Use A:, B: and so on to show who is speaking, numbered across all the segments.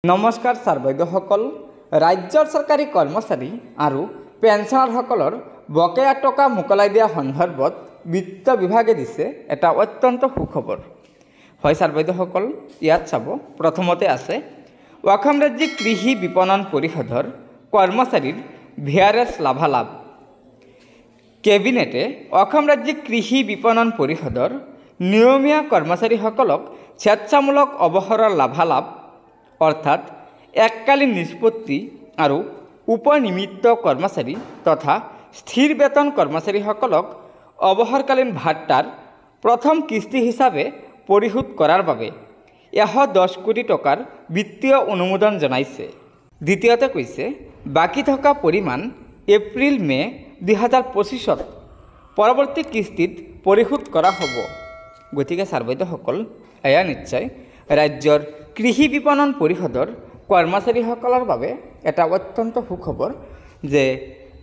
A: নমস্কাৰ ছাৰ বাইদেউসকল, ৰাজ্যৰ চৰকাৰী কৰ্মচাৰী আৰু পেঞ্চনাৰসকলৰ বকেয়া টকা মোকলাই দিয়া সন্দৰ্ভত বিত্ত বিভাগে দিছে এটা অত্যন্ত সুখবৰ। হয় ছাৰ বাইদেউসকল, ইয়াত চাব, প্ৰথমতে আছে অসম ৰাজ্যিক কৃষি বিপণন পৰিষদৰ কৰ্মচাৰীৰ ভিআৰএছ লাভালাভ। কেবিনেটে অসম ৰাজ্যিক কৃষি বিপণন পৰিষদৰ নিয়মীয়া কৰ্মচাৰীসকলক স্বেচ্ছামূলক অৱসৰৰ লাভালাভ অৰ্থাৎ এককালীন নিষ্পত্তি আৰু উপনিমিত্ত কৰ্মচাৰী তথা স্থিৰ বেতন কৰ্মচাৰীসকলক অৱসৰকালীন ভাত্তাৰ প্ৰথম কিস্তি হিচাপে পৰিশোধ কৰাৰ বাবে 110 কোটি টকাৰ বিত্তীয় অনুমোদন জনাইছে। দ্বিতীয়তে কৈছে বাকী থকা পৰিমাণ এপ্ৰিল-মে 2025ত পৰৱৰ্তী কিস্তিত পৰিশোধ কৰা হ'ব। গতিকে ছাৰ বাইদেউসকল, এয়া নিশ্চয় ৰাজ্যৰ কৃষি বিপণন পৰিষদৰ কৰ্মচাৰীসকলৰ বাবে এটা অত্যন্ত সুখবৰ যে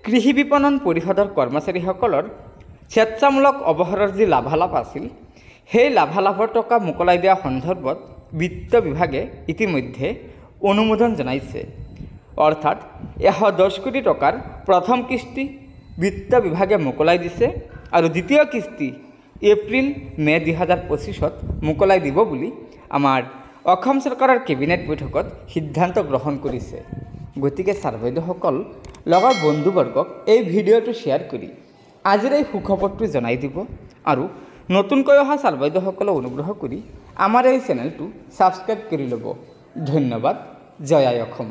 A: কৃষি বিপণন পৰিষদৰ কৰ্মচাৰীসকলৰ স্বেচ্ছামূলক অৱসৰৰ যি লাভালাভ আছিল, সেই লাভালাভৰ টকা মোকলাই দিয়া সন্দৰ্ভত বিত্ত বিভাগে ইতিমধ্যে অনুমোদন জনাইছে। অৰ্থাৎ 110 কোটি টকাৰ প্ৰথম কিস্তি বিত্ত বিভাগে মোকলাই দিছে আৰু দ্বিতীয় কিস্তি এপ্ৰিল-মে 2025ত মোকলাই দিব বুলি আমাৰ অসম চৰকাৰৰ কেবিনেট বৈঠকত সিদ্ধান্ত গ্ৰহণ কৰিছে। গতিকে ছাৰ বাইদেউসকল, লগৰ বন্ধুবৰ্গক এই ভিডিঅ'টো শ্বেয়াৰ কৰি আজিৰ এই সুখবৰটো জনাই দিব আৰু নতুনকৈ অহা ছাৰ বাইদেউসকলে অনুগ্ৰহ কৰি আমাৰ এই চেনেলটো ছাবস্ক্ৰাইব কৰি ল'ব। ধন্যবাদ। জয় আই অসম।